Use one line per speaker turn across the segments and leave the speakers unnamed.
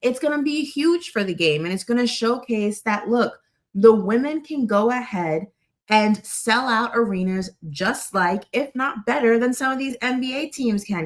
it's going to be huge for the game. And it's going to showcase that, look, the women can go ahead and sell out arenas just like, if not better than some of these NBA teams can.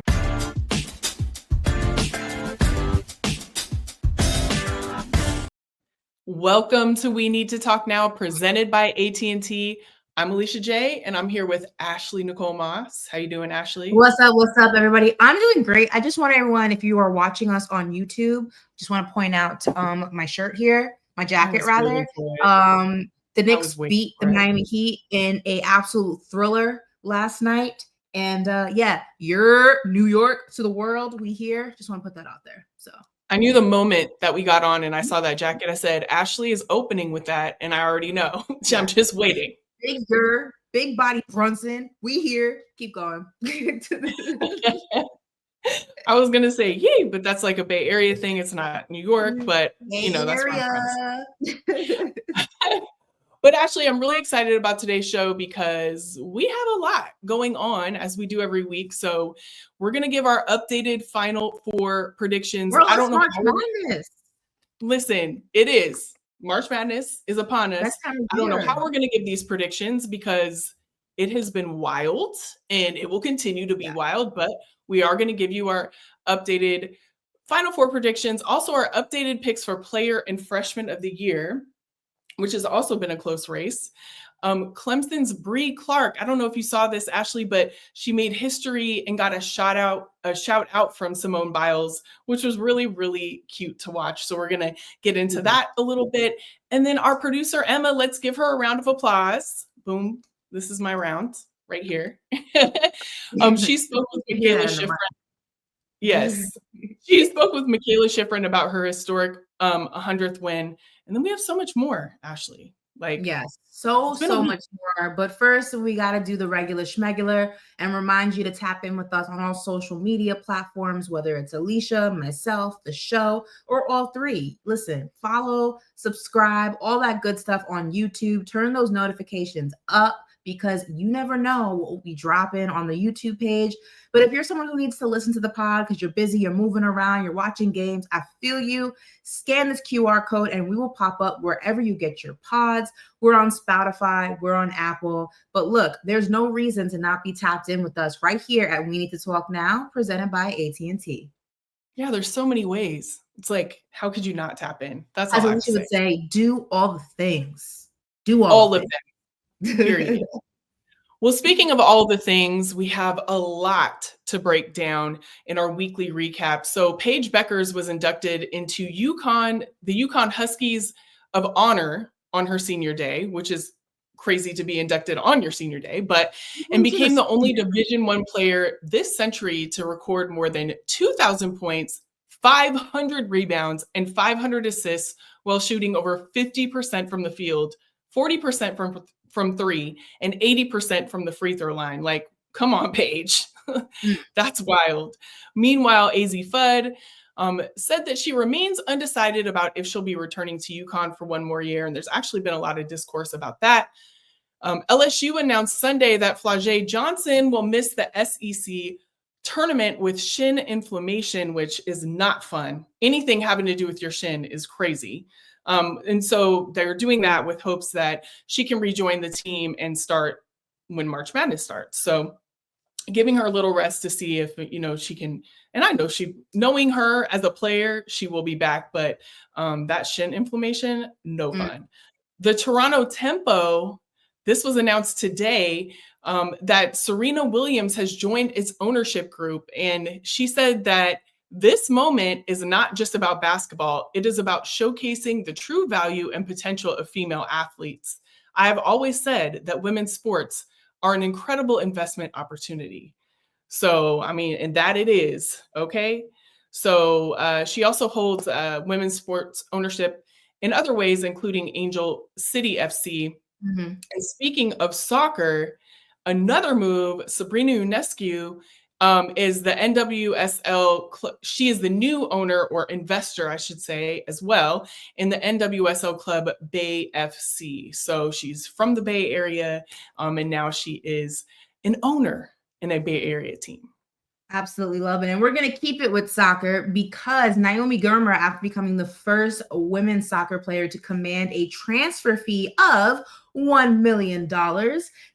Welcome to We Need to Talk Now, presented by AT&T. I'm Alicia Jay, and I'm here with Ashley Nicole Moss. How you doing, Ashley?
What's up, everybody? I'm doing great. I just want everyone, if you are watching us on YouTube, just want to point out my shirt here, my jacket rather. The Knicks beat the Miami Heat in a absolute thriller last night. And you're New York to the world. We here. Just want to put that out there. So
I knew the moment that we got on and I saw that jacket, I said, Ashley is opening with that. And I already know. I'm just waiting.
Big body Brunson. We here. Keep going.
I was going to say, yay, but that's like a Bay Area thing. It's not New York, but that's where I'm from. But Ashley, I'm really excited about today's show because we have a lot going on as we do every week. So we're going to give our updated Final Four predictions.
I don't know. March Madness.
Listen, it is. March Madness is upon us. I don't know how we're going to give these predictions because it has been wild and it will continue to be wild, but we are going to give you our updated Final Four predictions. Also our updated picks for player and freshman of the year, which has also been a close race. Clemson's Brie Clark. I don't know if you saw this, Ashley, but she made history and got a shout out from Simone Biles, which was really, really cute to watch. So we're going to get into that a little bit. And then our producer, Emma, let's give her a round of applause. Boom. This is my round right here. She spoke with Mikaela Shiffrin. Yes. She spoke with Mikaela Shiffrin about her historic 100th win. And then we have so much more, Ashley.
Yes, so much more. But first, we got to do the regular schmegular and remind you to tap in with us on all social media platforms, whether it's Alicia, myself, the show, or all three. Listen, follow, subscribe, all that good stuff on YouTube. Turn those notifications up because you never know what will be dropping on the YouTube page. But if you're someone who needs to listen to the pod because you're busy, you're moving around, you're watching games, I feel you. Scan this QR code and we will pop up wherever you get your pods. We're on Spotify, we're on Apple. But look, there's no reason to not be tapped in with us right here at We Need to Talk Now, presented by AT&T.
Yeah, there's so many ways. It's like, how could you not tap in? That's all
I would say. Do all the things. Do all
of them. Period. Well, speaking of all the things, we have a lot to break down in our weekly recap. So Paige Beckers was inducted into the UConn Huskies of Honor on her senior day, which is crazy to be inducted on your senior day, and became the only Division I player this century to record more than 2,000 points, 500 rebounds, and 500 assists while shooting over 50% from the field, 40% from three, and 80% from the free throw line. Like, come on, Paige. That's wild. Meanwhile, AZ Fudd said that she remains undecided about if she'll be returning to UConn for one more year. And there's actually been a lot of discourse about that. LSU announced Sunday that Flau'jae Johnson will miss the SEC tournament with shin inflammation, which is not fun. Anything having to do with your shin is crazy. And so they're doing that with hopes that she can rejoin the team and start when March Madness starts. So giving her a little rest to see if, she can, and I know knowing her as a player, she will be back, but that shin inflammation, no fun. The Toronto Tempo, this was announced today, that Serena Williams has joined its ownership group. And she said that this moment is not just about basketball. It is about showcasing the true value and potential of female athletes. I have always said that women's sports are an incredible investment opportunity. So, and that it is, okay? So she also holds women's sports ownership in other ways, including Angel City FC. And speaking of soccer, another move, Sabrina Ionescu, is the NWSL. She is the new owner or investor, I should say, as well, in the NWSL club Bay FC. So she's from the Bay Area, and now she is an owner in a Bay Area team.
Absolutely love it. And we're going to keep it with soccer because Naomi Girma, after becoming the first women's soccer player to command a transfer fee of $1 million,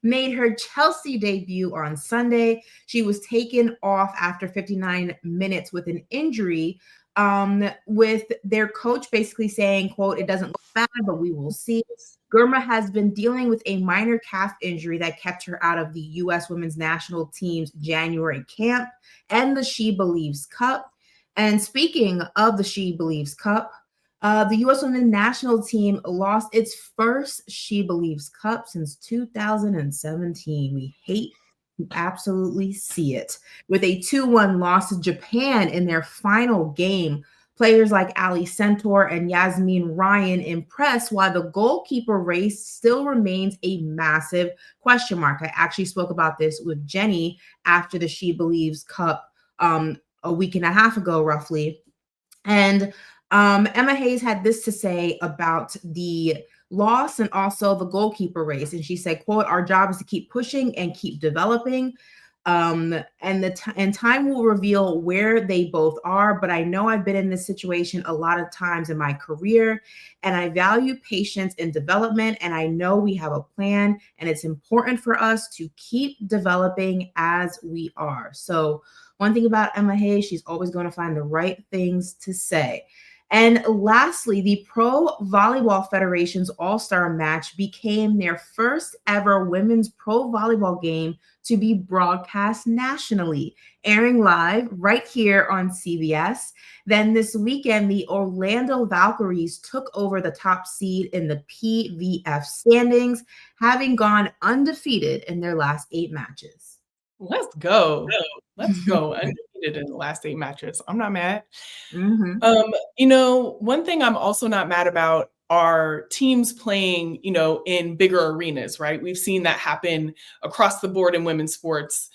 made her Chelsea debut on Sunday. She was taken off after 59 minutes with an injury, with their coach basically saying, quote, "It doesn't look bad, but we will see." Girma has been dealing with a minor calf injury that kept her out of the U.S. women's national team's January camp and the She Believes Cup. And speaking of the She Believes Cup, the U.S. women's national team lost its first She Believes Cup since 2017. We hate to absolutely see it. With a 2-1 loss to Japan in their final game, players like Ali Centaur and Yasmin Ryan impress, while the goalkeeper race still remains a massive question mark. I actually spoke about this with Jenny after the She Believes Cup a week and a half ago, roughly. And Emma Hayes had this to say about the loss and also the goalkeeper race. And she said, quote, "Our job is to keep pushing and keep developing. And time will reveal where they both are. But I know I've been in this situation a lot of times in my career, and I value patience and development. And I know we have a plan, and it's important for us to keep developing as we are." So one thing about Emma Hayes, she's always going to find the right things to say. And lastly, the Pro Volleyball Federation's All-Star match became their first ever women's pro volleyball game to be broadcast nationally, airing live right here on CBS. Then this weekend, the Orlando Valkyries took over the top seed in the PVF standings, having gone undefeated in their last 8 matches.
Let's go. Let's go. Undefeated in the last 8 matches. I'm not mad.
Mm-hmm.
One thing I'm also not mad about are teams playing, in bigger arenas, right? We've seen that happen across the board in women's sports.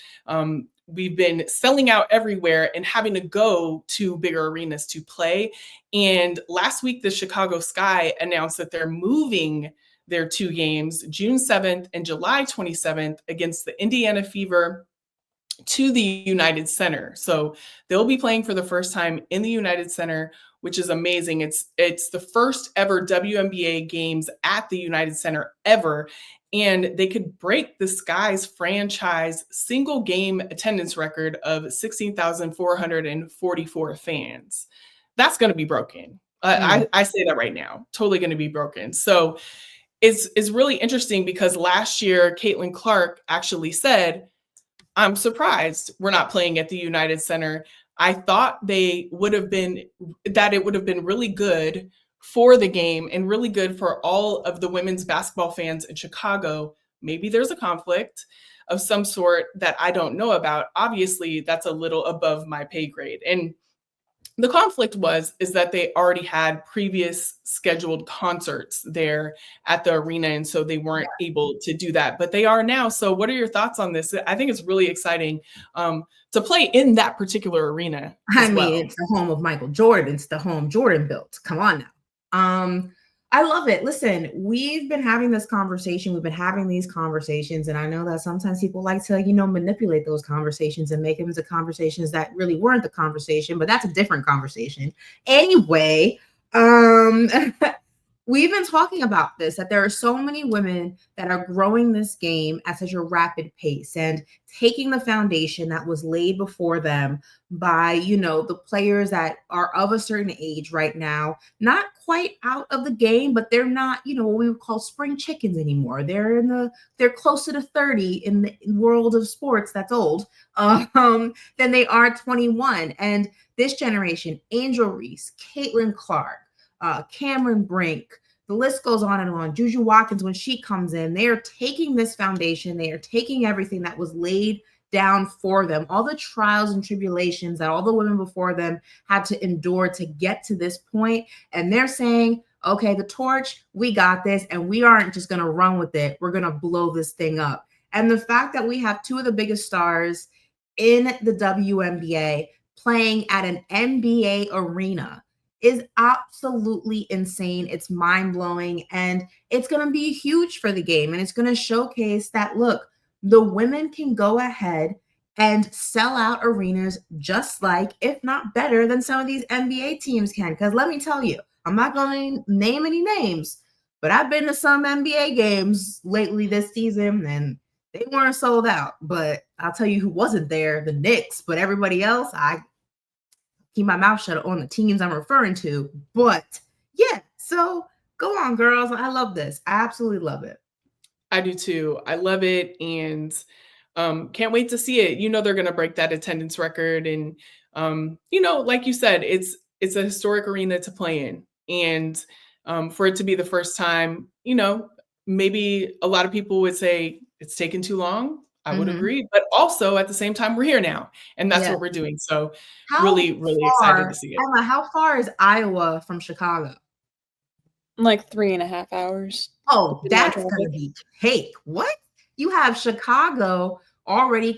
We've been selling out everywhere and having to go to bigger arenas to play. And last week, the Chicago Sky announced that they're moving their 2 games, June 7th and July 27th, against the Indiana Fever to the United Center. So they'll be playing for the first time in the United Center, which is amazing. It's the first ever WNBA games at the United Center ever. And they could break the Sky's franchise single game attendance record of 16,444 fans. That's going to be broken. I say that right now, totally going to be broken. So it's really interesting because last year, Caitlin Clark actually said, "I'm surprised we're not playing at the United Center. I thought it would have been really good for the game and really good for all of the women's basketball fans in Chicago. Maybe there's a conflict of some sort that I don't know about. Obviously, that's a little above my pay grade." And the conflict is that they already had previous scheduled concerts there at the arena, and so they weren't able to do that, but they are now. So what are your thoughts on this? I think it's really exciting to play in that particular arena as well.
It's the home of Michael Jordan. It's the home Jordan built. Come on now. I love it. Listen, we've been having this conversation. We've been having these conversations, and I know that sometimes people like to, manipulate those conversations and make them into conversations that really weren't the conversation, but that's a different conversation. Anyway, we've been talking about this, that there are so many women that are growing this game at such a rapid pace and taking the foundation that was laid before them by, the players that are of a certain age right now, not quite out of the game, but they're not, what we would call spring chickens anymore. They're closer to 30 in the world of sports. That's old. Than they are 21. And this generation, Angel Reese, Caitlin Clark, Cameron Brink, the list goes on and on. Juju Watkins, when she comes in, they are taking this foundation. They are taking everything that was laid down for them, all the trials and tribulations that all the women before them had to endure to get to this point. And they're saying, okay, the torch, we got this, and we aren't just going to run with it. We're going to blow this thing up. And the fact that we have 2 of the biggest stars in the WNBA playing at an NBA arena is absolutely insane. It's mind-blowing, and it's going to be huge for the game. And it's going to showcase that, look, the women can go ahead and sell out arenas just like, if not better than some of these NBA teams can. Because let me tell you, I'm not going to name any names, but I've been to some NBA games lately this season and they weren't sold out. But I'll tell you who wasn't there, the Knicks. But everybody else, I keep my mouth shut on the teams I'm referring to. But yeah, so go on, girls. I love this. I absolutely love it.
I do too. I love it, and can't wait to see it. They're going to break that attendance record, and like you said, it's a historic arena to play in, and for it to be the first time, maybe a lot of people would say it's taken too long. I would agree, but also at the same time, we're here now, and that's what we're doing. So, really, really excited to see it.
Emma, how far is Iowa from Chicago?
Like 3.5 hours.
Oh, that's gonna be cake. What? You have Chicago already,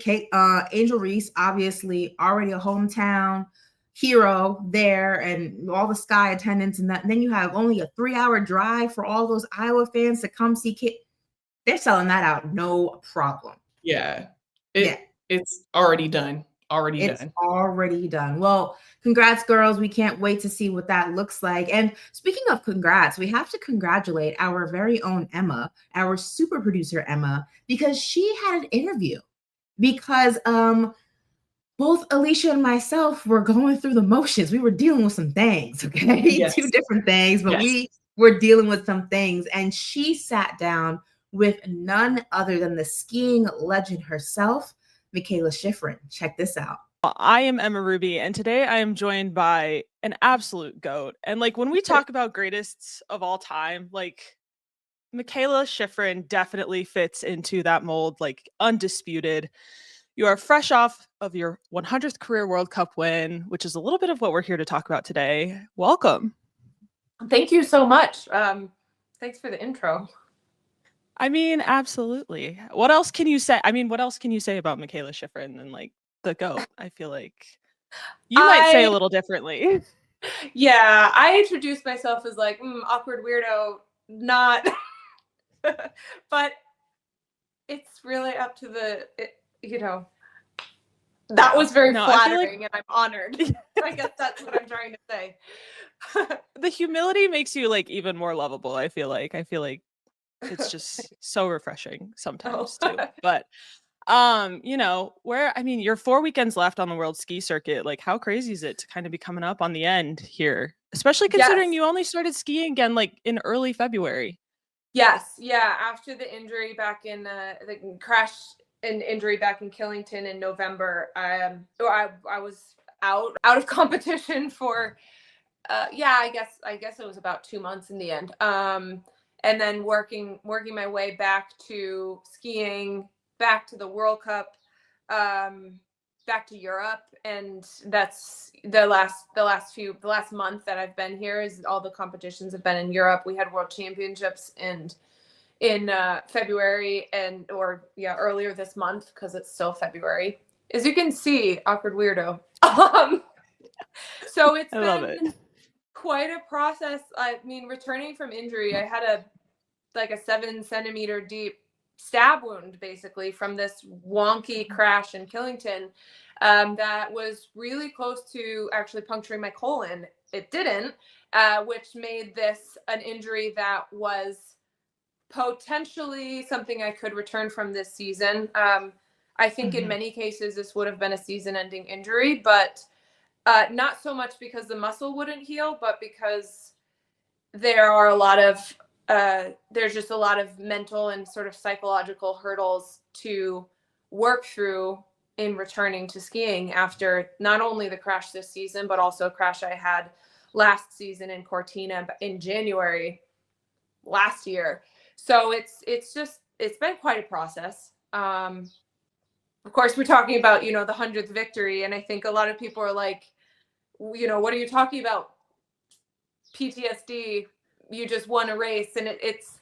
Angel Reese, obviously already a hometown hero there, and all the Sky attendance and that. And then you have only a 3-hour drive for all those Iowa fans to come see Kate. They're selling that out, no problem.
Yeah. It's already done. It's
already done. Well, congrats, girls. We can't wait to see what that looks like. And speaking of congrats, we have to congratulate our very own Emma, our super producer Emma, because she had an interview. Because both Alicia and myself were going through the motions. We were dealing with some things, okay?
Yes.
2 different things, but we were dealing with some things. And she sat down with none other than the skiing legend herself, Mikaela Shiffrin. Check this out.
I am Emma Ruby, and today I am joined by an absolute GOAT. And when we talk about greatest of all time, Mikaela Shiffrin definitely fits into that mold, undisputed. You are fresh off of your 100th career World Cup win, which is a little bit of what we're here to talk about today. Welcome.
Thank you so much. Thanks for the intro.
I mean, absolutely. What else can you say? What else can you say about Mikaela Shiffrin than the GOAT? I feel like you might say a little differently.
Yeah, I introduced myself as awkward weirdo, not, but it's really up to that was very flattering and I'm honored. I guess that's what I'm trying to say.
The humility makes you even more lovable. I feel like it's just so refreshing sometimes too. But you're 4 weekends left on the world ski circuit. How crazy is it to kind of be coming up on the end here, especially considering you only started skiing again in early February?
Yes, yeah, after the injury back in the crash and injury back in Killington in November, I was out of competition for I guess it was about 2 months in the end. And then working my way back to skiing, back to the World Cup, back to Europe, and that's the last month that I've been here. Is all the competitions have been in Europe. We had World Championships in February earlier this month because it's still February. As you can see, awkward weirdo. So it's been quite a process. I mean, returning from injury, I had a 7-centimeter deep stab wound basically from this wonky crash in Killington that was really close to actually puncturing my colon. It didn't, which made this an injury that was potentially something I could return from this season. I think in many cases this would have been a season-ending injury, but not so much because the muscle wouldn't heal, but because there's just a lot of mental and sort of psychological hurdles to work through in returning to skiing after not only the crash this season, but also a crash I had last season in Cortina in January last year. So it's been quite a process. Of course, we're talking about, the 100th victory. And I think a lot of people are like, what are you talking about? PTSD, you just won a race. And it's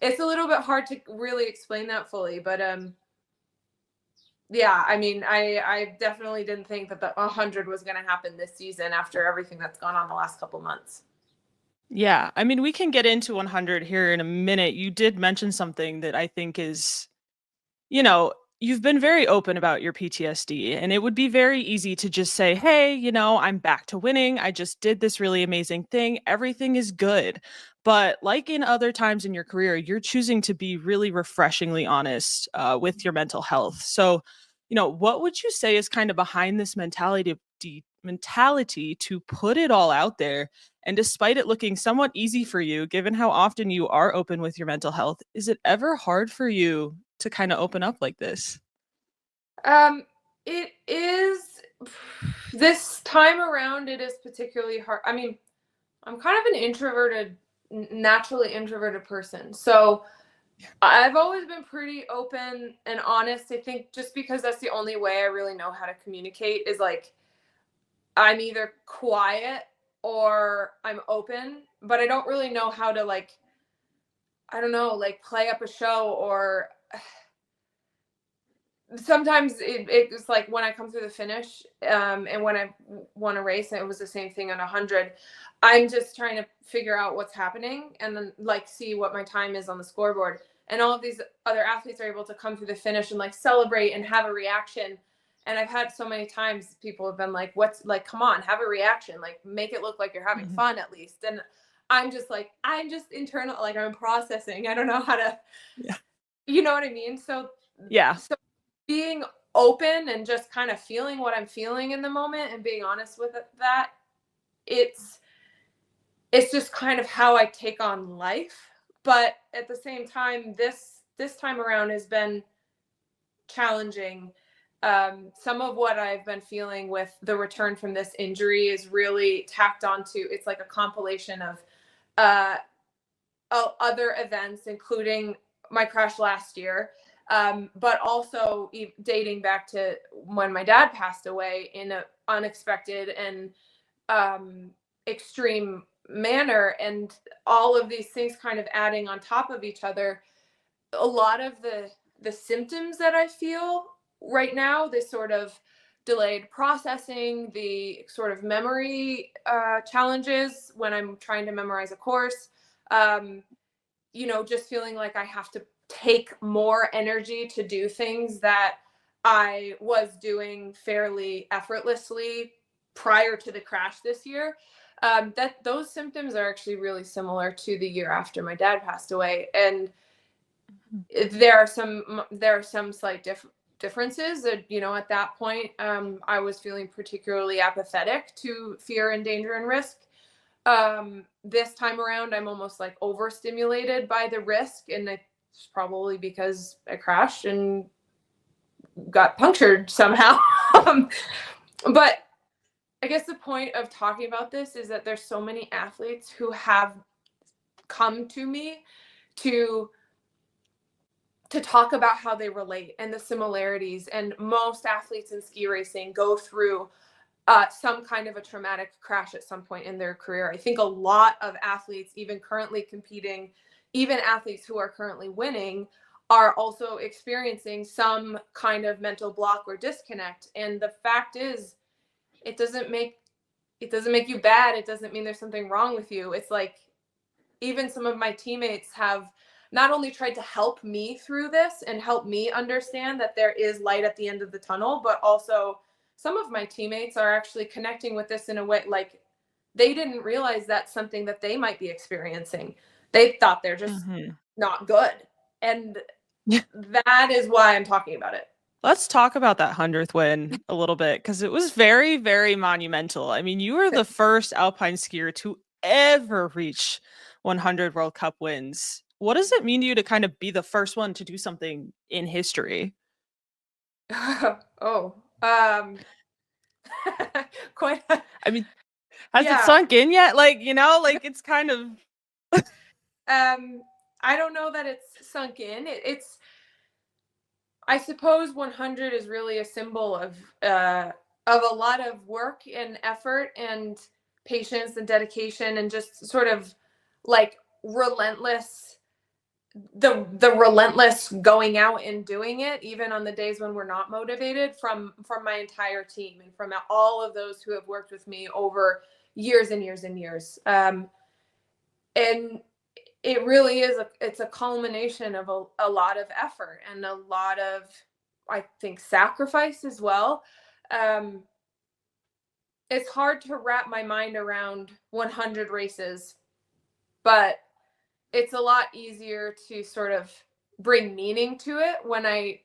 a little bit hard to really explain that fully. But yeah, I mean, I definitely didn't think that the 100 was going to happen this season after everything that's gone on the last couple months.
Yeah, I mean, we can get into 100 here in a minute. You did mention something that I think is, you've been very open about your PTSD, and it would be very easy to just say, hey, I'm back to winning. I just did this really amazing thing. Everything is good. But like in other times in your career, you're choosing to be really refreshingly honest with your mental health. So, what would you say is kind of behind this mentality to put it all out there? And despite it looking somewhat easy for you, given how often you are open with your mental health, is it ever hard for you to kind of open up like this?
It is this time around, it is particularly hard. I mean, I'm kind of an naturally introverted person. So I've always been pretty open and honest. I think just because that's the only way I really know how to communicate is like I'm either quiet or I'm open, but I don't really know how to I don't know, play up a show or sometimes it's like when I come through the finish and when I won a race, and it was the same thing on 100, I'm just trying to figure out what's happening and then see what my time is on the scoreboard. And all of these other athletes are able to come through the finish and celebrate and have a reaction. And I've had so many times people have been like, what's come on, have a reaction, make it look like you're having fun at least. And I'm just internal, I'm processing. I don't know how to, you know what I mean? So being open and just kind of feeling what I'm feeling in the moment and being honest with that, it's just kind of how I take on life. But at the same time, this time around has been challenging. Some of what I've been feeling with the return from this injury is really tacked onto, it's like a compilation of other events, including my crash last year, but also dating back to when my dad passed away in an unexpected and extreme manner, and all of these things kind of adding on top of each other. A lot of the symptoms that I feel right now, this sort of delayed processing, the sort of memory challenges when I'm trying to memorize a course, just feeling like I have to take more energy to do things that I was doing fairly effortlessly prior to the crash this year. That those symptoms are actually really similar to the year after my dad passed away, and there are some slight differences. That at that point, I was feeling particularly apathetic to fear and danger and risk. This time around, I'm almost overstimulated by the risk, and it's probably because I crashed and got punctured somehow. But I guess the point of talking about this is that there's so many athletes who have come to me to talk about how they relate and the similarities. And most athletes in ski racing go through some kind of a traumatic crash at some point in their career. I think a lot of athletes, even currently competing, even athletes who are currently winning, are also experiencing some kind of mental block or disconnect. And the fact is, it doesn't make you bad. It doesn't mean there's something wrong with you. It's even some of my teammates have not only tried to help me through this and help me understand that there is light at the end of the tunnel, but also some of my teammates are actually connecting with this in a way they didn't realize that's something that they might be experiencing. They thought they're just not good. And that is why I'm talking about it.
Let's talk about that 100th win a little bit, because it was very, very monumental. I mean, you were the first alpine skier to ever reach 100 World Cup wins. What does it mean to you to kind of be the first one to do something in history?
Quite.
I mean, has it sunk in yet? It's kind of.
I don't know that it's sunk in. It's. I suppose 100 is really a symbol of a lot of work and effort and patience and dedication and just sort of relentless, the relentless going out and doing it, even on the days when we're not motivated, from my entire team and from all of those who have worked with me over years and years and years. And it really is it's a culmination of a lot of effort and a lot of I think, sacrifice as well. It's hard to wrap my mind around 100 races, but it's a lot easier to sort of bring meaning to it when I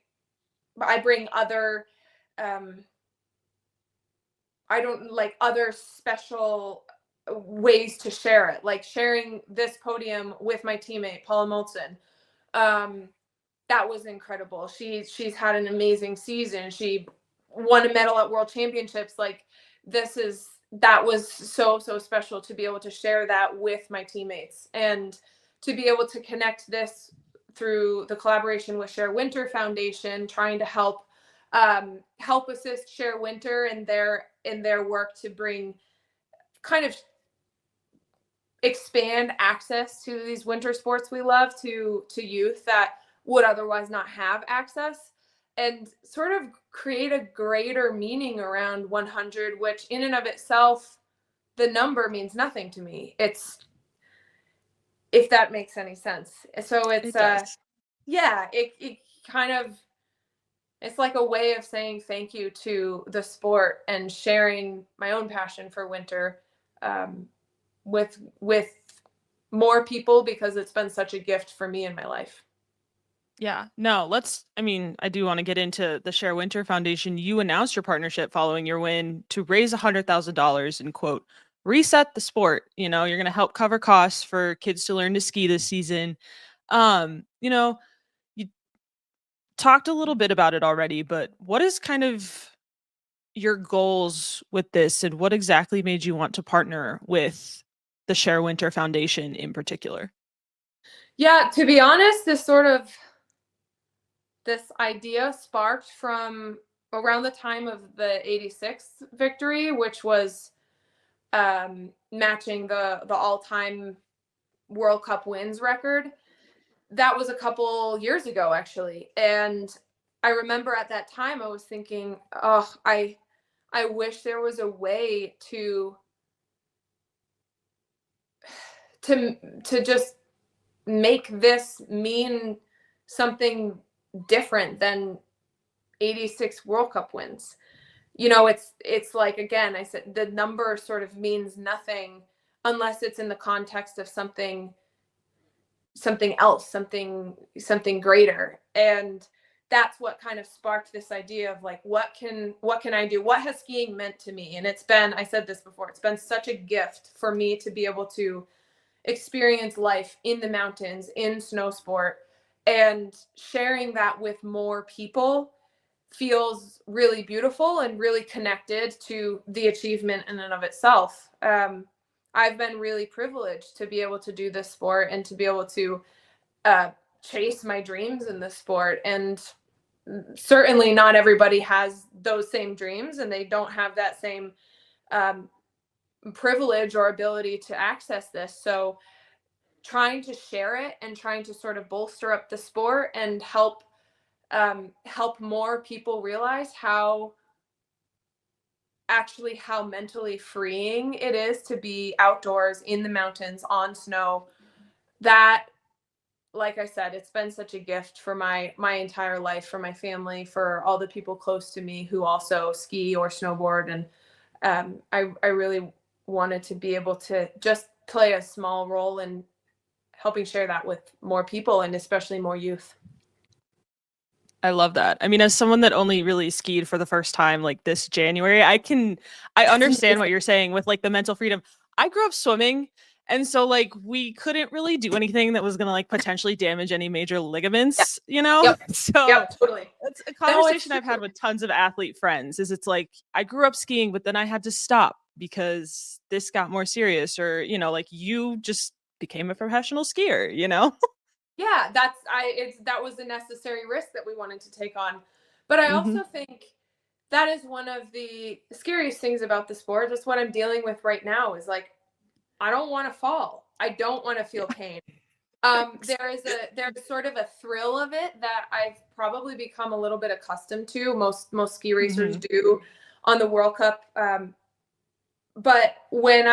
bring other, I don't like other special ways to share it, like sharing this podium with my teammate, Paula Moltzen. That was incredible. She's had an amazing season. She won a medal at World Championships. Like that was so special to be able to share that with my teammates and to be able to connect this through the collaboration with Cher Winter Foundation, trying to help assist Cher Winter in their work to bring kind of expand access to these winter sports we love to youth that would otherwise not have access, and sort of create a greater meaning around 100, which in and of itself, the number means nothing to me. It's, if that makes any sense. So it's it kind of, it's like a way of saying thank you to the sport and sharing my own passion for winter with more people, because it's been such a gift for me in my life.
Yeah, no, I do want to get into the Cher Winter Foundation. You announced your partnership following your win to raise $100,000 and quote, reset the sport. You're going to help cover costs for kids to learn to ski this season. You talked a little bit about it already, but what is kind of your goals with this, and what exactly made you want to partner with the Cher Winter Foundation in particular?
Yeah, to be honest, this idea sparked from around the time of the 86 victory, which was matching the all-time World Cup wins record. That was a couple years ago, actually. And I remember at that time I was thinking, oh, I wish there was a way to just make this mean something different than 86 World Cup wins. It's like, again, I said, the number sort of means nothing unless it's in the context of something else, something greater. And that's what kind of sparked this idea of like, what can I do? What has skiing meant to me? And it's been, I said this before, it's been such a gift for me to be able to experience life in the mountains, in snow sport, and sharing that with more people feels really beautiful and really connected to the achievement in and of itself. I've been really privileged to be able to do this sport and to be able to chase my dreams in this sport. And certainly not everybody has those same dreams, and they don't have that same privilege or ability to access this. So trying to share it and trying to sort of bolster up the sport and help more people realize how mentally freeing it is to be outdoors in the mountains on snow. That, like I said, it's been such a gift for my entire life, for my family, for all the people close to me who also ski or snowboard. And I really wanted to be able to just play a small role in helping share that with more people, and especially more youth.
I love that. I mean, as someone that only really skied for the first time like this January, I understand what you're saying with like the mental freedom. I grew up swimming, and so like we couldn't really do anything that was going to like potentially damage any major ligaments,
Yep.
So
Yep, totally.
That's a conversation I've had with tons of athlete friends, is it's like I grew up skiing, but then I had to stop because this got more serious, or like you just became a professional skier,
Yeah, that was a necessary risk that we wanted to take on. But I also think that is one of the scariest things about the sport. That's what I'm dealing with right now, is like, I don't want to fall. I don't want to feel pain. There's sort of a thrill of it that I've probably become a little bit accustomed to. Most ski racers do on the World Cup. But when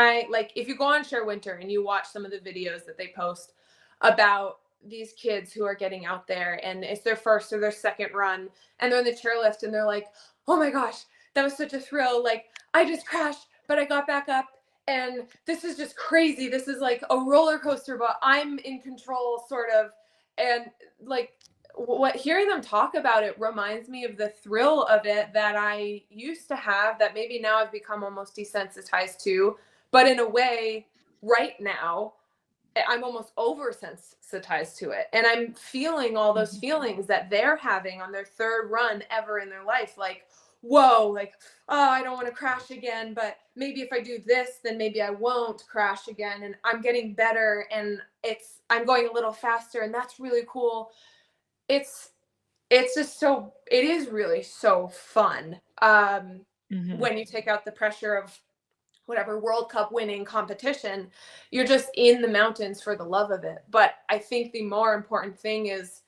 if you go on Cher Winter and you watch some of the videos that they post about these kids who are getting out there and it's their first or their second run and they're in the chairlift and they're like, oh my gosh, that was such a thrill. Like, I just crashed, but I got back up and this is just crazy. This is like a roller coaster, but I'm in control, sort of. And like, what hearing them talk about it reminds me of the thrill of it that I used to have, that maybe now I've become almost desensitized to, but in a way right now I'm almost oversensitized to it. And I'm feeling all those feelings that they're having on their third run ever in their life. Like, whoa, like, oh, I don't want to crash again, but maybe if I do this, then maybe I won't crash again. And I'm getting better and I'm going a little faster and that's really cool. It's just it is really so fun. When you take out the pressure of whatever World Cup winning competition, you're just in the mountains for the love of it. But I think the more important thing is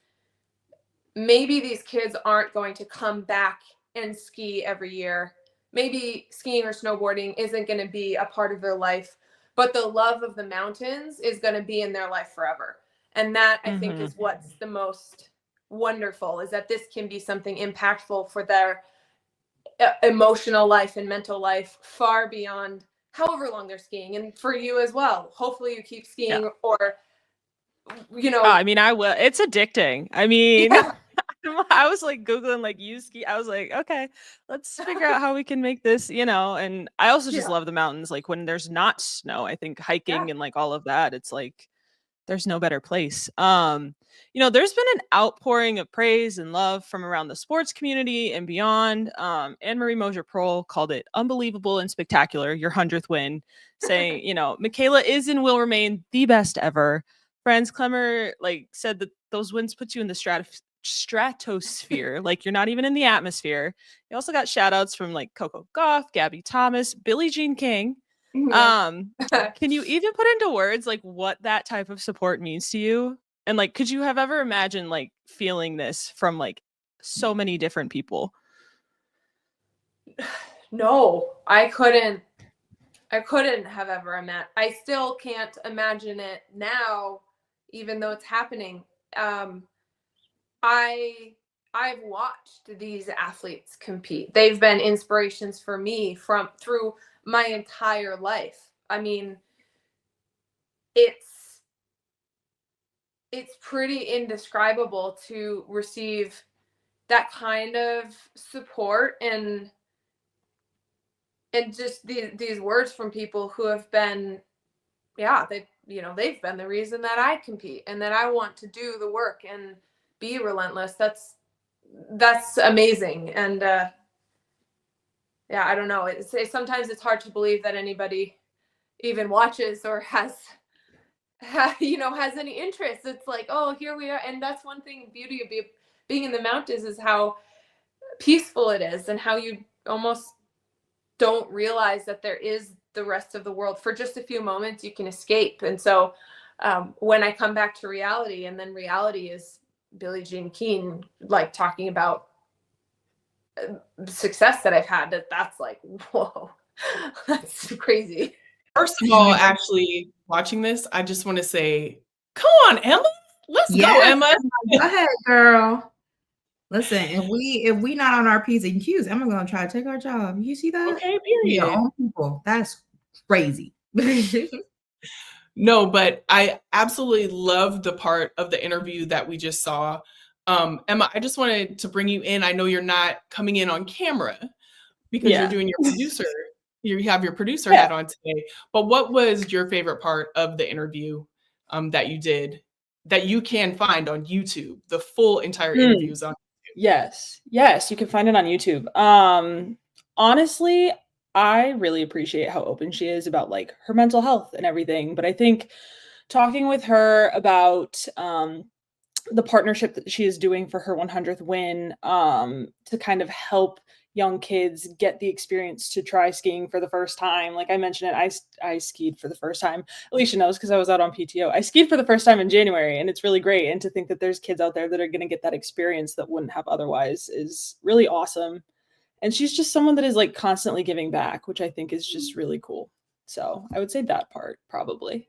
maybe these kids aren't going to come back and ski every year. Maybe skiing or snowboarding isn't going to be a part of their life, but the love of the mountains is going to be in their life forever. And that I think is what's the most wonderful, is that this can be something impactful for their emotional life and mental life far beyond however long they're skiing. And for you as well, hopefully you keep skiing or, you know.
I mean, I will. It's addicting. I mean, I was like Googling like you ski. I was like, okay, let's figure out how we can make this, you know. And I also just love the mountains. Like when there's not snow, I think hiking and like all of that, it's like there's no better place. You know, there's been an outpouring of praise and love from around the sports community and beyond. Anne-Marie Mosier-Prohl called it unbelievable and spectacular, your 100th win, saying, you know, Mikaela is and will remain the best ever. Franz Klemmer like said that those wins put you in the stratosphere, like you're not even in the atmosphere. You also got shout outs from like Coco Gauff, Gabby Thomas, Billie Jean King. Can you even put into words like what that type of support means to you? And like, could you have ever imagined like feeling this from like so many different people?
No, I couldn't have ever imagined. I still can't imagine it now, even though it's happening. I've watched these athletes compete. They've been inspirations for me through my entire life. I mean, it's pretty indescribable to receive that kind of support and just these words from people who have been, they've been the reason that I compete and that I want to do the work and be relentless. That's amazing. And I don't know. Sometimes it's hard to believe that anybody even watches or has any interest. It's like, oh, here we are. And that's one thing, beauty of being in the mountains is how peaceful it is and how you almost don't realize that there is the rest of the world. For just a few moments, you can escape. And so when I come back to reality, and then reality is Billie Jean King, like talking about success that I've had, that's like, whoa, that's crazy.
First of all, actually watching this, I just want to say, come on, Emma. Let's go, Emma.
Go ahead, girl. Listen, if we not on our P's and Q's, Emma gonna try to take our job. You see that?
Okay, period.
Your own people. That's crazy.
No, but I absolutely love the part of the interview that we just saw. Emma, I just wanted to bring you in. I know you're not coming in on camera because you're doing your producer. You have your producer hat on today. But what was your favorite part of the interview that you did that you can find on YouTube? The full entire interview is on YouTube.
Yes, you can find it on YouTube. Honestly, I really appreciate how open she is about like her mental health and everything. But I think talking with her about the partnership that she is doing for her 100th win to kind of help young kids get the experience to try skiing for the first time. Like I mentioned it, I skied for the first time. Alicia knows because I was out on PTO. I skied for the first time in January, and it's really great. And to think that there's kids out there that are going to get that experience that wouldn't have otherwise is really awesome. And she's just someone that is like constantly giving back, which I think is just really cool. So I would say that part probably.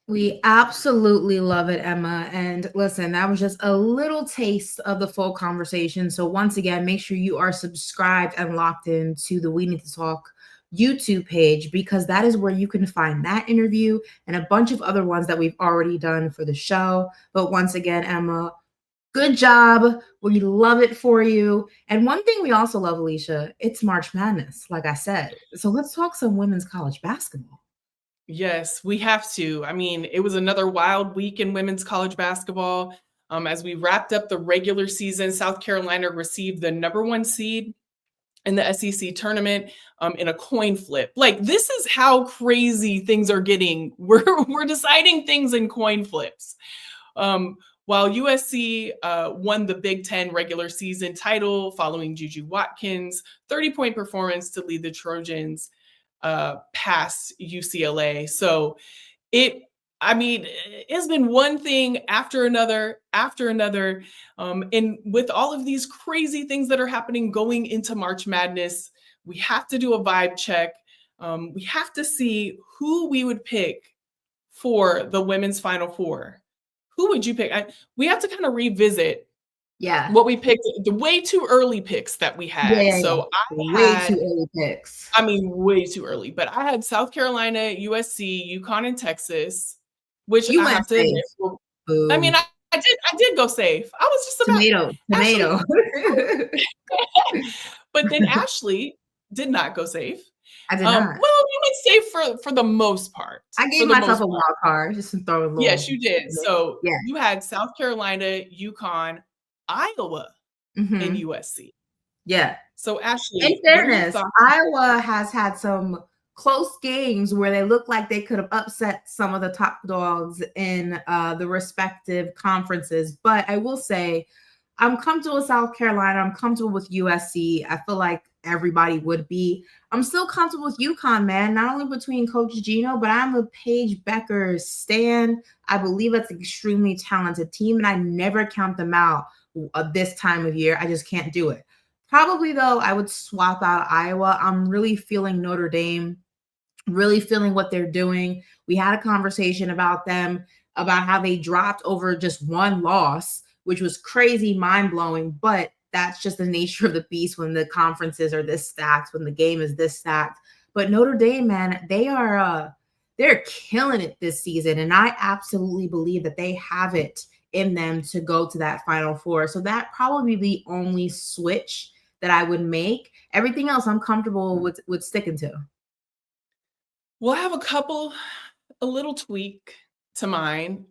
We absolutely love it, Emma. And listen, that was just a little taste of the full conversation. So once again, make sure you are subscribed and locked into the We Need to Talk YouTube page, because that is where you can find that interview and a bunch of other ones that we've already done for the show. But once again, Emma, good job. We love it for you. And one thing we also love, Alicia, it's March Madness, like I said. So let's talk some women's college basketball.
Yes, we have to. I mean, it was another wild week in women's college basketball. As we wrapped up the regular season, South Carolina received the #1 seed in the SEC tournament in a coin flip. Like, this is how crazy things are getting. We're deciding things in coin flips. While USC won the Big Ten regular season title following Juju Watkins' 30-point performance to lead the Trojans past UCLA. So it's been one thing after another. And with all of these crazy things that are happening going into March Madness, we have to do a vibe check. We have to see who we would pick for the women's Final Four. Who would you pick? We have to kind of revisit what we picked, the way too early picks that we had. So
way too early picks.
I mean, way too early. But I had South Carolina, USC, UConn, and Texas, which
you
I have to admit. I mean, I did go safe. I was just about
tomato.
But then Ashley did not go safe.
I did not.
Well, you went safe for the most part.
I gave myself a wild card just to throw a little.
Yes, you did. So you had South Carolina, UConn, Iowa, and USC.
Yeah.
So Ashley,
in fairness, Iowa has had some close games where they look like they could have upset some of the top dogs in the respective conferences. But I will say, I'm comfortable with South Carolina. I'm comfortable with USC. I feel like everybody would be. I'm still comfortable with UConn, man. Not only between Coach Gino, but I'm a Paige Becker stan. I believe it's an extremely talented team, and I never count them out this time of year. I just can't do it. Probably, though, I would swap out Iowa. I'm really feeling Notre Dame, really feeling what they're doing. We had a conversation about them, about how they dropped over just one loss, which was crazy, mind-blowing, but that's just the nature of the beast when the conferences are this stacked, when the game is this stacked. But Notre Dame, man, they're killing it this season, and I absolutely believe that they have it in them to go to that Final Four. So that probably be the only switch that I would make. Everything else I'm comfortable with sticking to.
Well, I have a little tweak to mine.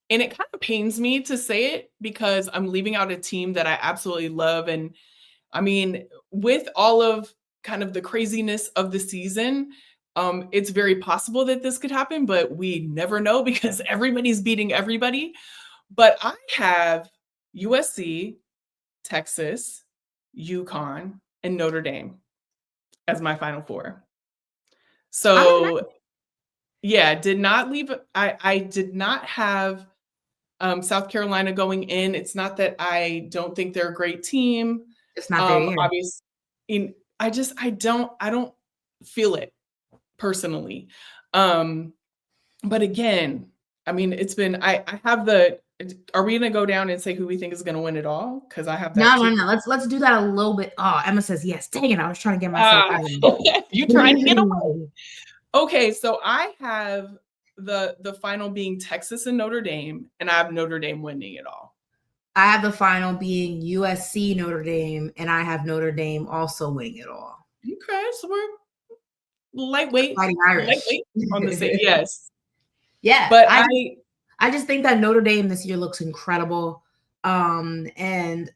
And it kind of pains me to say it because I'm leaving out a team that I absolutely love. And I mean, with all of kind of the craziness of the season, it's very possible that this could happen, but we never know because everybody's beating everybody. But I have USC, Texas, UConn, and Notre Dame as my Final Four. So yeah, did not leave. I did not have South Carolina going in. It's not that I don't think they're a great team.
It's not their year.
Obviously, I don't feel it personally. But again, I mean, it's been. I have the. Are we gonna go down and say who we think is gonna win it all? Because I have that.
No. Let's do that a little bit. Oh, Emma says yes. Dang it! I was trying to get myself out of it.
You trying to get away? Okay, so I have the final being Texas and Notre Dame, and I have Notre Dame winning it all.
I have the final being USC Notre Dame, and I have Notre Dame also winning it all.
Okay, so we're lightweight on the same. Yes.
Yeah,
but
I just think that Notre Dame this year looks incredible. And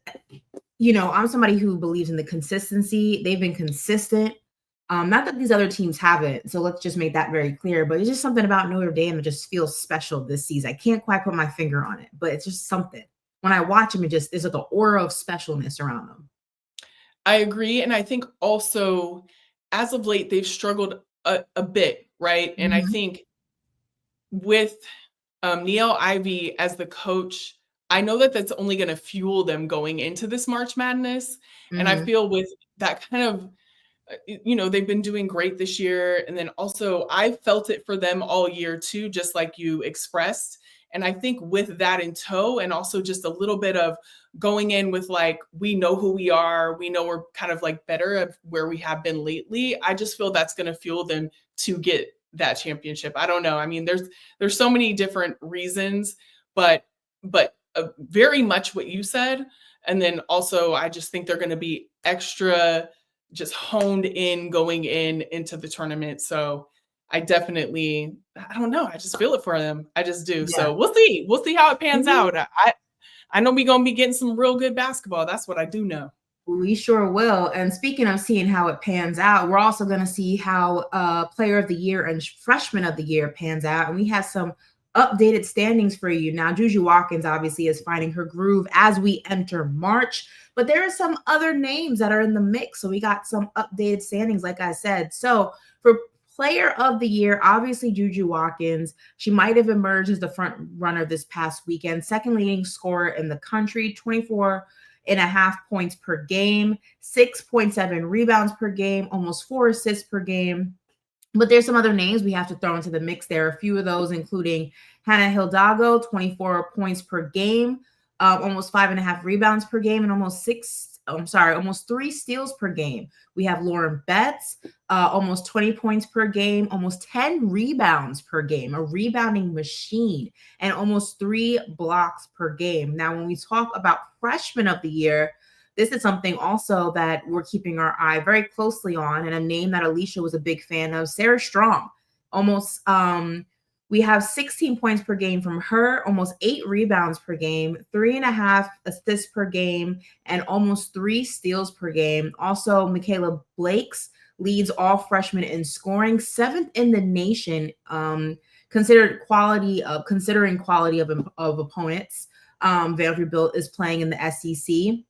you know, I'm somebody who believes in the consistency. They've been consistent. Not that these other teams haven't, so let's just make that very clear. But it's just something about Notre Dame that just feels special this season. I can't quite put my finger on it, but it's just something. When I watch them, there's like an aura of specialness around them.
I agree, and I think also as of late they've struggled a bit, right? And I think with Niele Ivey as the coach, I know that that's only going to fuel them going into this March Madness, and I feel with that kind of you know, they've been doing great this year. And then also I felt it for them all year too, just like you expressed. And I think with that in tow, and also just a little bit of going in with like, we know who we are, we know we're kind of like better at where we have been lately. I just feel that's going to fuel them to get that championship. I don't know. I mean, there's so many different reasons, but very much what you said. And then also, I just think they're going to be extra just honed in going into the tournament. So I don't know. I just feel it for them. I just do.
Yeah.
So we'll see. We'll see how it pans out. I know we're going to be getting some real good basketball. That's what I do know.
We sure will. And speaking of seeing how it pans out, we're also going to see how Player of the Year and Freshman of the Year pans out. And we have some updated standings for you. Now, Juju Watkins obviously is finding her groove as we enter March, but there are some other names that are in the mix. So we got some updated standings, like I said. So for Player of the Year, obviously Juju Watkins. She might have emerged as the front runner this past weekend. Second leading scorer in the country, 24.5 points per game, 6.7 rebounds per game, almost 4 assists per game. But there's some other names we have to throw into the mix there. A few of those, including Hannah Hidalgo, 24 points per game, almost 5.5 rebounds per game, and almost 3 steals per game. We have Lauren Betts, almost 20 points per game, almost 10 rebounds per game, a rebounding machine, and almost 3 blocks per game. Now, when we talk about Freshman of the Year, this is something also that we're keeping our eye very closely on, and a name that Alicia was a big fan of, Sarah Strong. We have 16 points per game from her, almost 8 rebounds per game, 3.5 assists per game, and almost 3 steals per game. Also, Mikaela Blakes leads all freshmen in scoring, 7th in the nation, considering quality of opponents. Vanderbilt is playing in the SEC.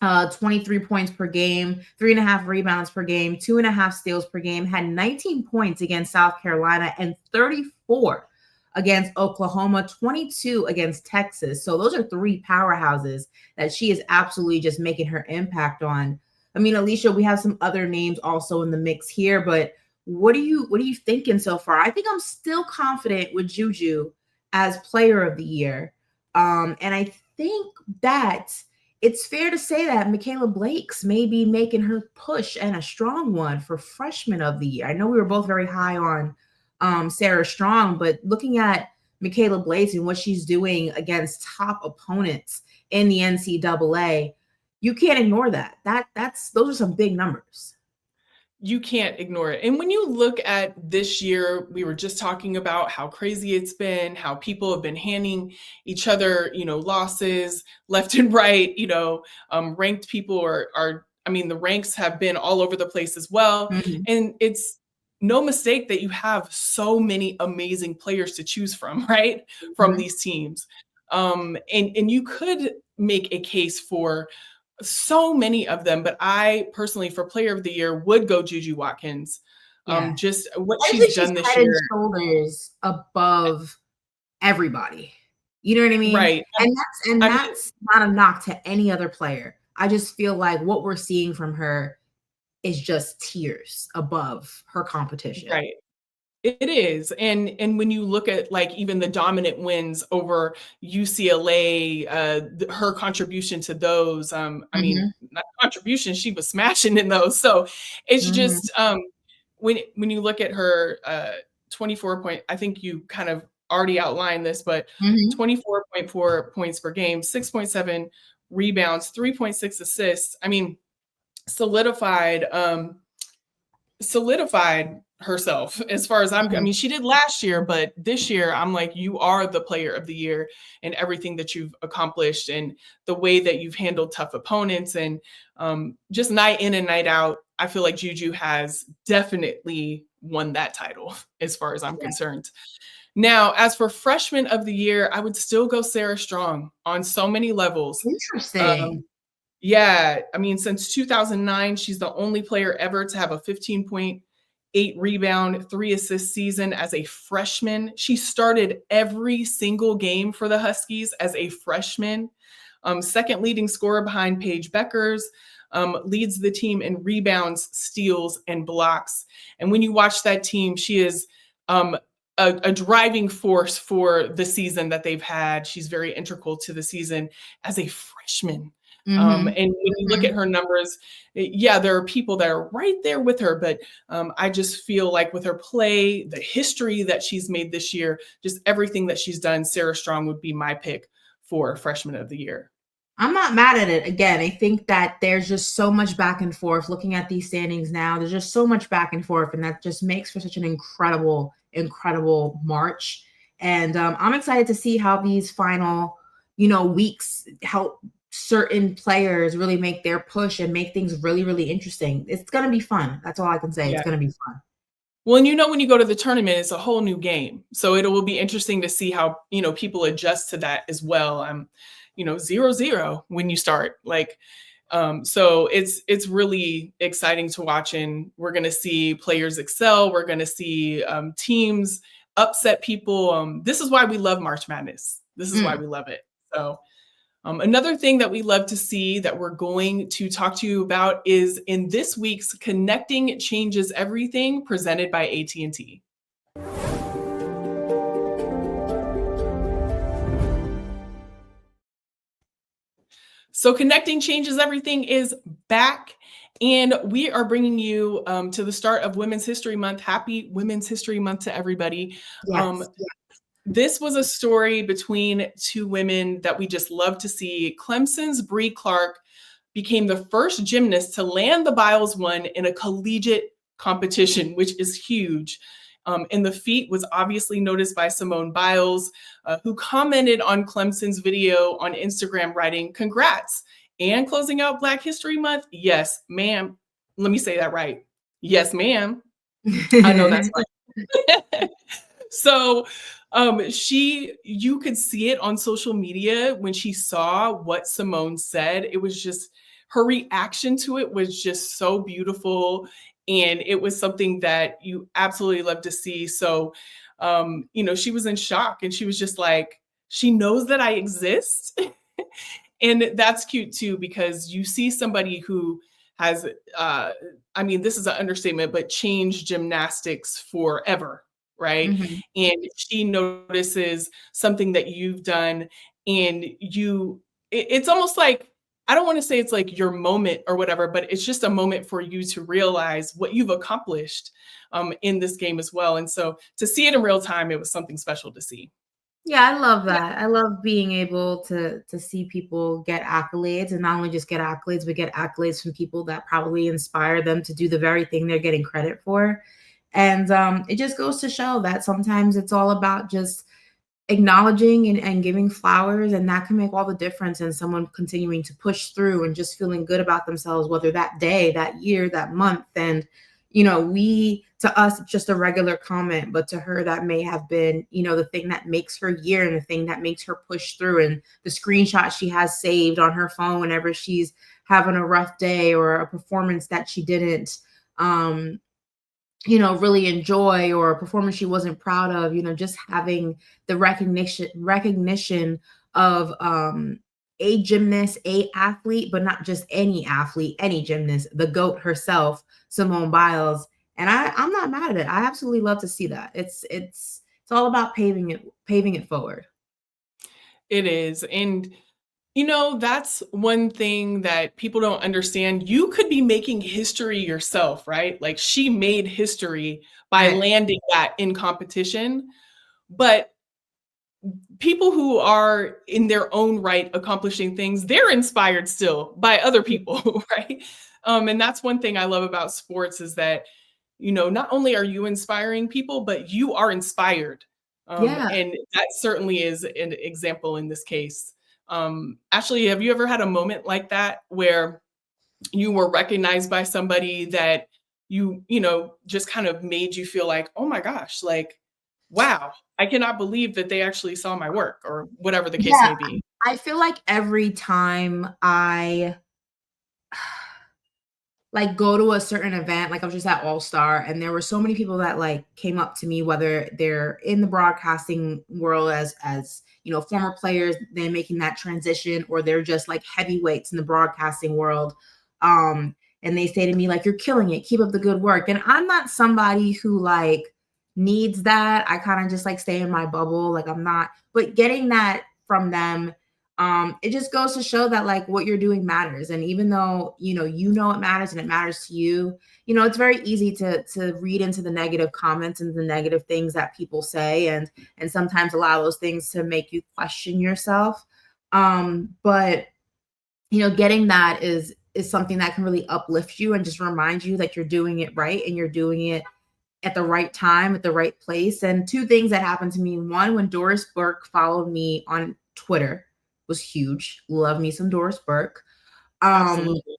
23 points per game, 3.5 rebounds per game, 2.5 steals per game, had 19 points against South Carolina and 34 against Oklahoma, 22 against Texas. So those are 3 powerhouses that she is absolutely just making her impact on. I mean, Alicia, we have some other names also in the mix here, but what are you thinking so far? I think I'm still confident with Juju as Player of the Year. And I think that it's fair to say that Mikaela Blakes may be making her push, and a strong one, for Freshman of the Year. I know we were both very high on Sarah Strong, but looking at Mikaela Blakes and what she's doing against top opponents in the NCAA, you can't ignore that. Those are some big numbers.
You can't ignore it. And when you look at this year, we were just talking about how crazy it's been, how people have been handing each other, losses left and right, ranked people the ranks have been all over the place as well.
Mm-hmm.
And it's no mistake that you have so many amazing players to choose from, right? From these teams. And you could make a case for so many of them, but I personally, for Player of the Year, would go Juju Watkins.
Yeah.
Just what she's done this year,
shoulders above everybody. You know what I mean?
Right.
And that's not a knock to any other player. I just feel like what we're seeing from her is just tiers above her competition.
Right. It is. And when you look at like even the dominant wins over UCLA, her contribution to those, not contribution, she was smashing in those. So it's just when you look at her 24 point, I think you kind of already outlined this, but 24.4 points per game, 6.7 rebounds, 3.6 assists. I mean, solidified herself as far as she did last year, but this year I'm like, you are the Player of the Year and everything that you've accomplished and the way that you've handled tough opponents and just night in and night out. I feel like Juju has definitely won that title as far as I'm concerned. Now, as for Freshman of the Year, I would still go Sarah Strong on so many levels.
Interesting.
Yeah. Since 2009, she's the only player ever to have a 15.8 rebound, 3 assist season as a freshman. She started every single game for the Huskies as a freshman. Second leading scorer behind Paige Beckers. leads the team in rebounds, steals, and blocks. And when you watch that team, she is a driving force for the season that they've had. She's very integral to the season as a freshman. And when you look at her numbers, yeah, there are people that are right there with her, but I just feel like with her play, the history that she's made this year, just everything that she's done, Sarah Strong would be my pick for Freshman of the Year.
I'm not mad at it. Again, I think that there's just so much back and forth. Looking at these standings now, there's just so much back and forth, and that just makes for such an incredible March. And I'm excited to see how these final, weeks help certain players really make their push and make things really, really interesting. It's going to be fun. That's all I can say. Yeah. It's going to be fun.
Well, and when you go to the tournament, it's a whole new game. So it will be interesting to see how, people adjust to that as well. 0-0 when you start, so it's really exciting to watch, and we're going to see players excel. We're going to see teams upset people. This is why we love March Madness. This is why we love it. So another thing that we love to see that we're going to talk to you about is in this week's Connecting Changes Everything presented by AT&T. So Connecting Changes Everything is back, and we are bringing you to the start of Women's History Month. Happy Women's History Month to everybody.
Yes.
This was a story between two women that we just love to see. Clemson's Brie Clark became the first gymnast to land the Biles 1 in a collegiate competition, which is huge. And the feat was obviously noticed by Simone Biles, who commented on Clemson's video on Instagram, writing, "Congrats, and closing out Black History Month? Yes, ma'am." Let me say that right. Yes, ma'am. I know that's right. So you could see it on social media when she saw what Simone said. It was just, her reaction to it was just so beautiful. And it was something that you absolutely love to see. So, she was in shock, and she was just like, she knows that I exist. And that's cute too, because you see somebody who has, this is an understatement, but changed gymnastics forever, right? And she notices something that you've done, and it's almost like, I don't want to say it's like your moment or whatever, but it's just a moment for you to realize what you've accomplished in this game as well. And so to see it in real time, it was something special to see.
Yeah, I love that. I love being able to see people get accolades, and not only just get accolades, but get accolades from people that probably inspire them to do the very thing they're getting credit for. And it just goes to show that sometimes it's all about just acknowledging and giving flowers, and that can make all the difference in someone continuing to push through and just feeling good about themselves, whether that day, that year, that month. And to us, it's just a regular comment, but to her, that may have been the thing that makes her year, and the thing that makes her push through, and the screenshot she has saved on her phone whenever she's having a rough day or a performance that she didn't really enjoy, or a performance she wasn't proud of, just having the recognition of a gymnast, a athlete, but not just any athlete, any gymnast, the GOAT herself, Simone Biles. And I'm not mad at it. I absolutely love to see that. It's all about paving it forward.
It is. And that's one thing that people don't understand. You could be making history yourself, right? Like, she made history by landing that in competition. But people who are in their own right accomplishing things, they're inspired still by other people, right? And that's one thing I love about sports, is that, not only are you inspiring people, but you are inspired. And that certainly is an example in this case. Ashley, have you ever had a moment like that where you were recognized by somebody that just kind of made you feel like, oh my gosh, like, wow, I cannot believe that they actually saw my work, or whatever the case may be?
I feel like every time I go to a certain event, like I was just at All-Star, and there were so many people that came up to me, whether they're in the broadcasting world as former players, then making that transition, or they're just heavyweights in the broadcasting world. And they say to me, like, you're killing it. Keep up the good work. And I'm not somebody who like needs that. I kind of just like stay in my bubble. Like I'm not, but getting that from them, it just goes to show that like what you're doing matters. And even though, you know, it matters and it matters to you, you know, it's very easy to read into the negative comments and the negative things that people say. And sometimes allow those things to make you question yourself. But you know, getting that is something that can really uplift you and just remind you that you're doing it right and you're doing it at the right time, at the right place. And two things that happened to me. One, when Doris Burke followed me on Twitter, was huge. Love me some Doris Burke.
Absolutely.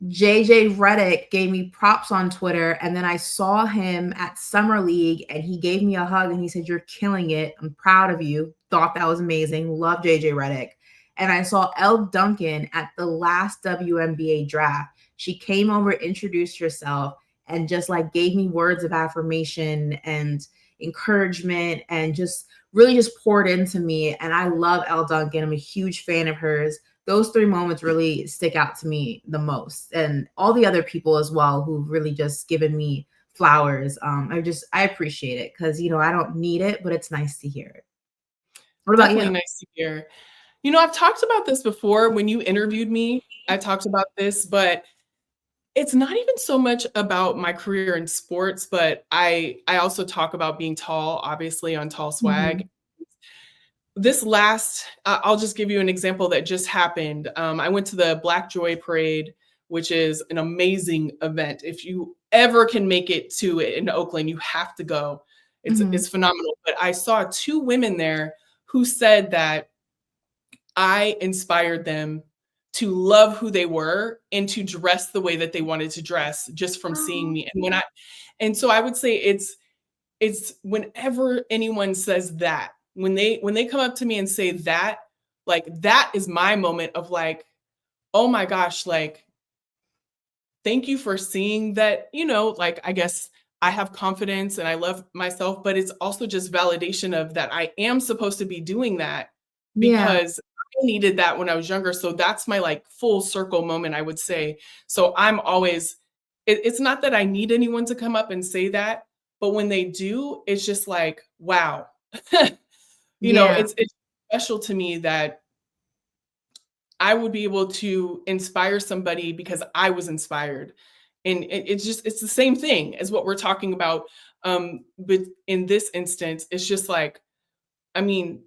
JJ Redick gave me props on Twitter, and then I saw him at Summer League and he gave me a hug and he said, "You're killing it. I'm proud of you." Thought that was amazing. Love JJ Redick. And I saw Elle Duncan at the last WNBA draft. She came over, introduced herself, and just like gave me words of affirmation and encouragement and just really just poured into me. And I love Elle Duncan. I'm a huge fan of hers. Those three moments really stick out to me the most, and all the other people as well who've really just given me flowers. I appreciate it because, you know, I don't need it, but it's nice to hear it. What about
Definitely
you?
nice to hear. You know, I've talked about this before when you interviewed me. I talked about this, but it's not even so much about my career in sports, but I also talk about being tall, obviously on Tall Swag. This last, I'll just give you an example that just happened. I went to the Black Joy Parade, which is an amazing event. If you ever can make it to it in Oakland, you have to go. It's phenomenal. But I saw two women there who said that I inspired them to love who they were and to dress the way that they wanted to dress just from seeing me. And so I would say it's whenever anyone says that, when they come up to me and say that, like that is my moment of like, oh my gosh, like thank you for seeing that, you know, like I guess I have confidence and I love myself, but it's also just validation of that I am supposed to be doing that
Yeah.
because I needed that when I was younger. So that's my like full circle moment, I would say. So I'm always, it's not that I need anyone to come up and say that, but when they do, it's just like, wow. You know,
Yeah.
it's special to me that I would be able to inspire somebody because I was inspired. And it's the same thing as what we're talking about. But in this instance, it's just like, I mean,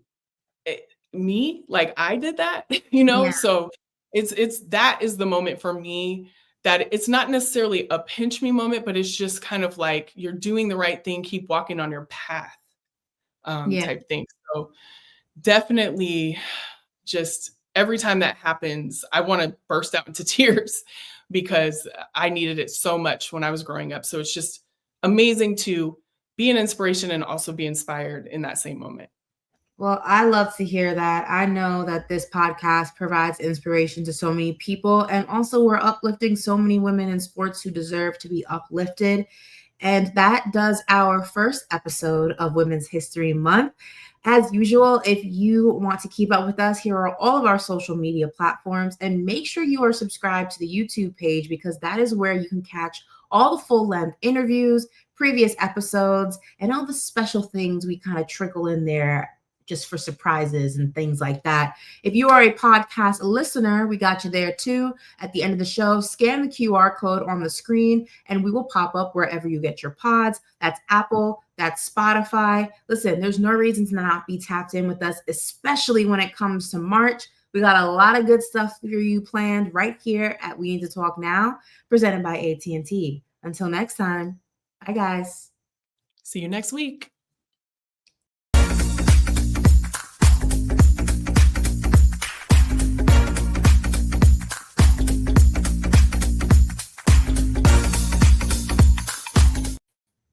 me, like I did that, you know?
Yeah.
So it's that is the moment for me that it's not necessarily a pinch me moment, but it's just kind of like you're doing the right thing, keep walking on your path,
Yeah.
type thing. So definitely just every time that happens, I want to burst out into tears because I needed it so much when I was growing up. So it's just amazing to be an inspiration and also be inspired in that same moment.
Well, I love to hear that. I know that this podcast provides inspiration to so many people, and also we're uplifting so many women in sports who deserve to be uplifted. And that does our first episode of Women's History Month. As usual, if you want to keep up with us, here are all of our social media platforms, and make sure you are subscribed to the YouTube page because that is where you can catch all the full length interviews, previous episodes, and all the special things we kind of trickle in there just for surprises and things like that. If you are a podcast listener, we got you there too. At the end of the show, scan the QR code on the screen and we will pop up wherever you get your pods. That's Apple, that's Spotify. Listen, there's no reason to not be tapped in with us, especially when it comes to March. We got a lot of good stuff for you planned right here at We Need to Talk Now, presented by AT&T. Until next time, bye guys.
See you next week.